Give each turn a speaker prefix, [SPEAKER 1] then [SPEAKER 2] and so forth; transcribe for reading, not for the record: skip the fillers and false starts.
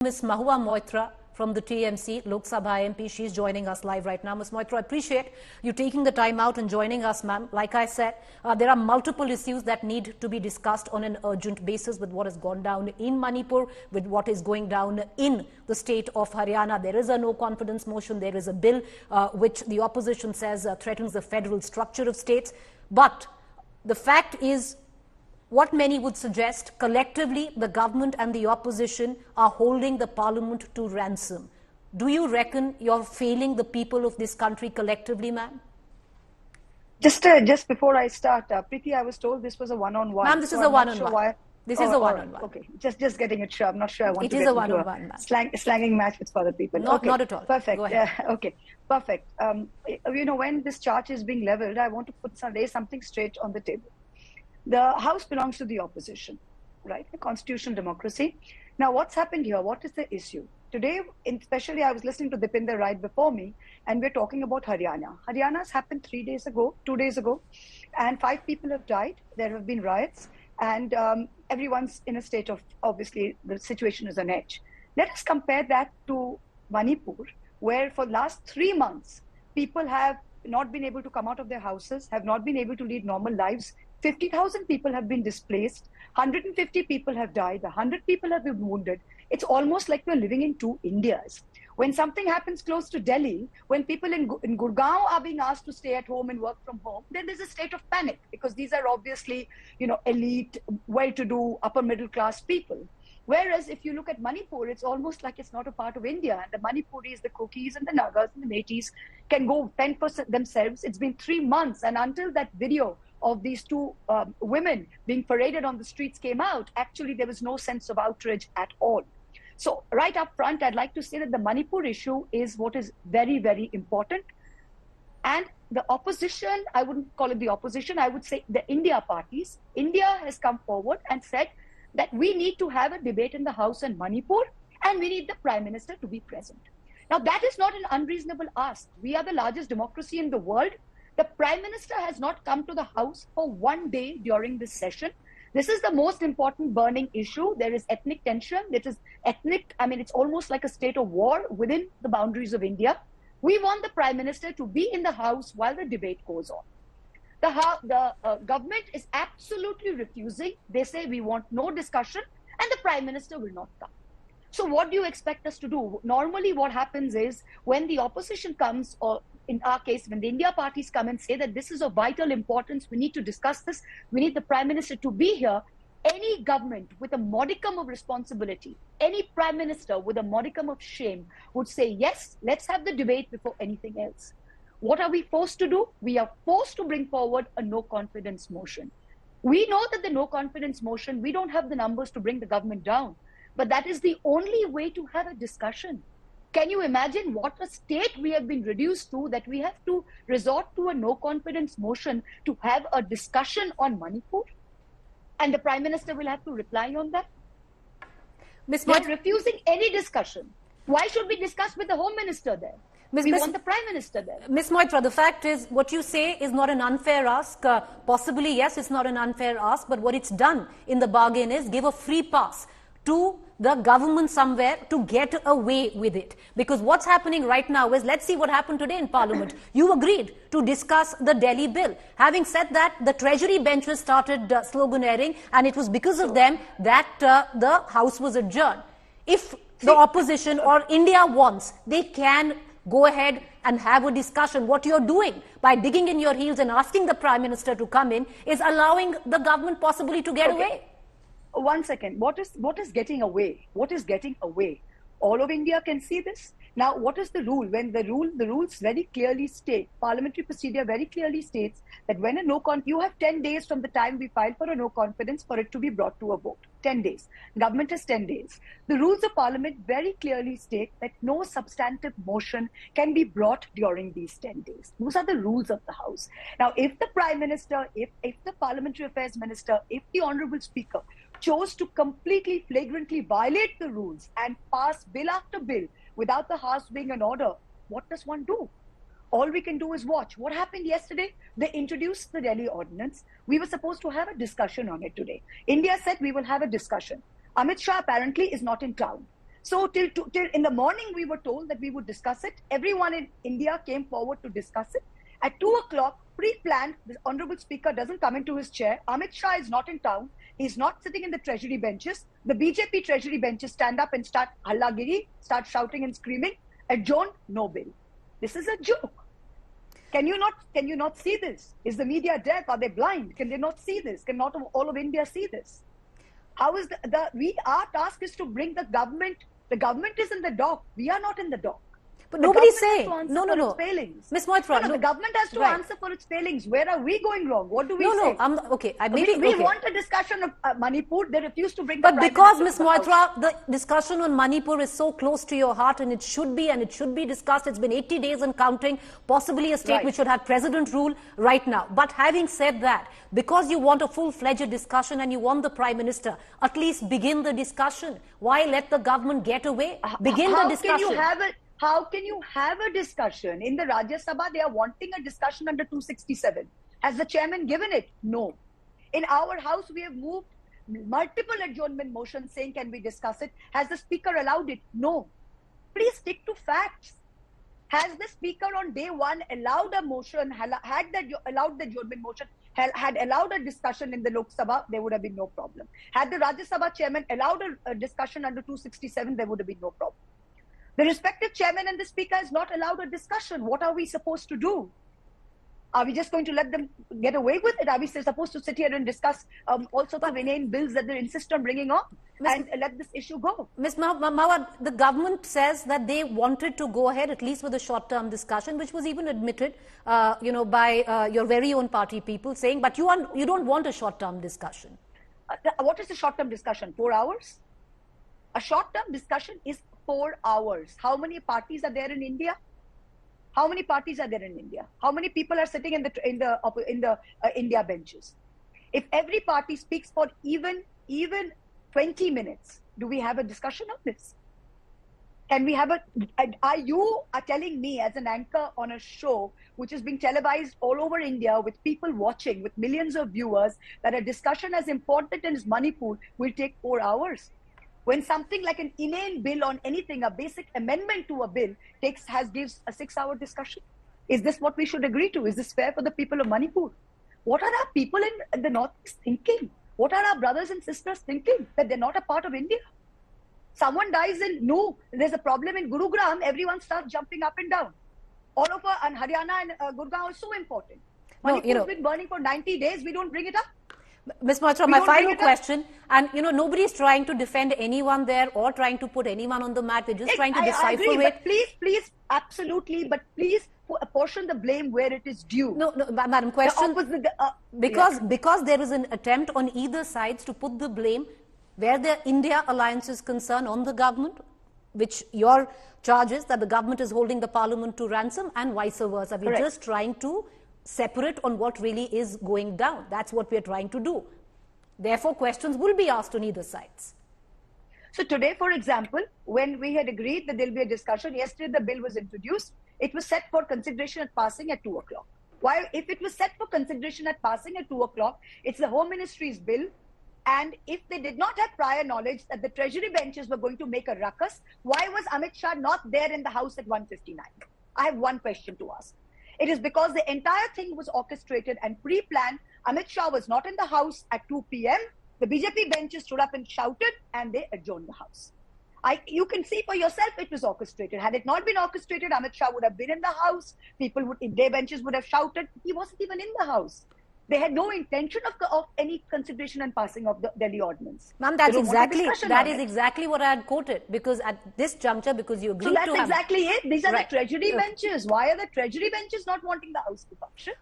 [SPEAKER 1] Ms. Mahua Moitra from the TMC, Lok Sabha MP. She's joining us live right now. Ms. Moitra, I appreciate you taking the time out and joining us, ma'am. Like I said, there are multiple issues that need to be discussed on an urgent basis with what has gone down in Manipur, with what is going down in the state of Haryana. There is a no confidence motion. There is a bill which the opposition says threatens the federal structure of states. But the fact is, what many would suggest, collectively, the government and the opposition are holding the parliament to ransom. Do you reckon you're failing the people of this country collectively, ma'am?
[SPEAKER 2] Just before I start, Preeti, I was told this was a one-on-one.
[SPEAKER 1] Ma'am, this is a one-on-one. This is a one-on-one.
[SPEAKER 2] Okay, just getting it sure. I'm not sure I want
[SPEAKER 1] it
[SPEAKER 2] to
[SPEAKER 1] is
[SPEAKER 2] get
[SPEAKER 1] a one-on-one, ma'am.
[SPEAKER 2] Slanging match with other people.
[SPEAKER 1] Not at all.
[SPEAKER 2] Perfect.
[SPEAKER 1] Go ahead.
[SPEAKER 2] Okay, perfect. When this charge is being leveled, I want to lay something straight on the table. The House belongs to the opposition, right? A constitutional democracy. Now, what's happened here? What is the issue? Today, especially, I was listening to Dipinder right before me, and we're talking about Haryana. Haryana's happened 2 days ago, and 5 people have died. There have been riots, and everyone's in a state of, obviously, the situation is on edge. Let us compare that to Manipur, where for the last 3 months, people have not been able to come out of their houses, have not been able to lead normal lives. 50,000 people have been displaced, 150 people have died, 100 people have been wounded. It's almost like we're living in 2 Indias. When something happens close to Delhi, when people in Gurgaon are being asked to stay at home and work from home, then there's a state of panic because these are obviously, elite, well-to-do, upper middle class people. Whereas if you look at Manipur, it's almost like it's not a part of India. And the Manipuris, the Kukis and the Nagas and the Metis can go 10% themselves. It's been 3 months. And until that video of these 2 women being paraded on the streets came out, actually there was no sense of outrage at all. So right up front, I'd like to say that the Manipur issue is what is very, very important. And the opposition, I wouldn't call it the opposition, I would say the India parties. India has come forward and said that we need to have a debate in the House on Manipur and we need the Prime Minister to be present. Now that is not an unreasonable ask. We are the largest democracy in the world. The Prime Minister has not come to the House for 1 day during this session. This is the most important burning issue. There is ethnic tension. It is ethnic. It's almost like a state of war within the boundaries of India. We want the Prime Minister to be in the House while the debate goes on. The government is absolutely refusing. They say we want no discussion and the Prime Minister will not come. So what do you expect us to do? Normally what happens is when the opposition comes, or in our case, when the India parties come and say that this is of vital importance, we need to discuss this, we need the Prime Minister to be here, any government with a modicum of responsibility, any Prime Minister with a modicum of shame would say, yes, let's have the debate before anything else. What are we forced to do? We are forced to bring forward a no confidence motion. We know that the no confidence motion, we don't have the numbers to bring the government down, but that is the only way to have a discussion. Can you imagine what a state we have been reduced to, that we have to resort to a no confidence motion to have a discussion on Manipur? And the Prime Minister will have to reply on that? They're refusing any discussion. Why should we discuss with the Home Minister there? We want the Prime Minister there.
[SPEAKER 1] Ms. Moitra, the fact is, what you say is not an unfair ask. Possibly, yes, it's not an unfair ask, but what it's done in the bargain is give a free pass to the government somewhere to get away with it. Because what's happening right now is, let's see what happened today in Parliament. You agreed to discuss the Delhi bill. Having said that, the Treasury benches started sloganeering, and it was because of them that the House was adjourned. If the opposition or India wants, they can go ahead and have a discussion. What you're doing by digging in your heels and asking the Prime Minister to come in is allowing the government possibly to get away.
[SPEAKER 2] 1 second. What is getting away? What is getting away? All of India can see this. Now, what is the rule? When the rules very clearly state, parliamentary procedure very clearly states that when you have 10 days from the time we file for a no confidence for it to be brought to a vote. 10 days. Government has 10 days. The rules of parliament very clearly state that no substantive motion can be brought during these 10 days. Those are the rules of the House. Now, if the Prime Minister, if the Parliamentary Affairs Minister, if the Honorable Speaker chose to completely flagrantly violate the rules and pass bill after bill without the House being in order, what does one do? All we can do is watch. What happened yesterday? They introduced the Delhi Ordinance. We were supposed to have a discussion on it today. India said we will have a discussion. Amit Shah apparently is not in town. So till in the morning, we were told that we would discuss it. Everyone in India came forward to discuss it. At 2 o'clock, pre-planned, the Honorable Speaker doesn't come into his chair. Amit Shah is not in town. He's not sitting in the treasury benches. The BJP treasury benches stand up and start hallagiri, start shouting and screaming. Adjourn, no bill. This is a joke. Can you not see this? Is the media deaf? Are they blind? Can they not see this? Can not all of India see this? How is our task is to bring the government. The government is in the dock. We are not in the dock.
[SPEAKER 1] But nobody's saying. No.
[SPEAKER 2] Miss Moitra, the government has to answer for its failings. Where are we going wrong? What do we say?
[SPEAKER 1] Okay.
[SPEAKER 2] We want a discussion of Manipur. They refuse to bring.
[SPEAKER 1] But because, Miss Moitra, the discussion on Manipur is so close to your heart, and it should be discussed. It's been 80 days and counting. Possibly a state which should have president rule right now. But having said that, because you want a full-fledged discussion and you want the Prime Minister, at least begin the discussion. Why let the government get away? Begin the discussion.
[SPEAKER 2] How can you have a discussion? In the Rajya Sabha, they are wanting a discussion under 267. Has the chairman given it? No. In our house, we have moved multiple adjournment motions saying, can we discuss it? Has the speaker allowed it? No. Please stick to facts. Has the speaker on day one allowed a motion, allowed the adjournment motion, had allowed a discussion in the Lok Sabha, there would have been no problem. Had the Rajya Sabha chairman allowed a discussion under 267, there would have been no problem. The respective chairman and the speaker has not allowed a discussion. What are we supposed to do? Are we just going to let them get away with it? Are we supposed to sit here and discuss all sorts of inane bills that they insist on bringing on and let this issue go?
[SPEAKER 1] Ms. Mahua, the government says that they wanted to go ahead at least with a short-term discussion, which was even admitted, by your very own party people, saying, but you don't want a short-term discussion.
[SPEAKER 2] What is a short-term discussion? 4 hours? A short-term discussion is 4 hours. How many parties are there in India? How many parties are there in India? How many people are sitting in the India benches? If every party speaks for even 20 minutes, do we have a discussion on this? Can we have you are telling me as an anchor on a show which is being televised all over India with people watching, with millions of viewers, that a discussion as important as Manipur will take 4 hours? When something like an inane bill on anything, a basic amendment to a bill, gives a 6-hour discussion? Is this what we should agree to? Is this fair for the people of Manipur? What are our people in the Northeast thinking? What are our brothers and sisters thinking? That they're not a part of India? Someone dies there's a problem in Gurugram, everyone starts jumping up and down. All over, and Haryana and Gurgaon are so important. Manipur's been burning for 90 days, we don't bring it up.
[SPEAKER 1] Ms. Moitra, my final question, and nobody is trying to defend anyone there or trying to put anyone on the mat. They're just trying to decipher it.
[SPEAKER 2] But please, absolutely, but please apportion the blame where it is due.
[SPEAKER 1] No, Madam, question, because there is an attempt on either sides to put the blame where the India alliance is concerned on the government, which your charge is that the government is holding the parliament to ransom, and vice versa. We're just trying to separate on what really is going down. That's what we're trying to do. Therefore, questions will be asked on either sides.
[SPEAKER 2] So today, for example, when we had agreed that there'll be a discussion, yesterday the bill was introduced. It was set for consideration at passing at 2 o'clock. While if it was set for consideration at passing at 2 o'clock, it's the Home Ministry's bill. And if they did not have prior knowledge that the treasury benches were going to make a ruckus, why was Amit Shah not there in the house at 1:59? I have one question to ask. It is because the entire thing was orchestrated and pre-planned. Amit Shah was not in the house at 2 p.m. The BJP benches stood up and shouted, and they adjourned the house. You can see for yourself it was orchestrated. Had it not been orchestrated, Amit Shah would have been in the house. People in their benches would have shouted. He wasn't even in the house. They had no intention of any consideration and passing of the Delhi Ordinance.
[SPEAKER 1] Ma'am, that is exactly what I had quoted, because at this juncture, because you agreed to have...
[SPEAKER 2] So that's exactly it. These are the treasury benches. Why are the treasury benches not wanting the house to function?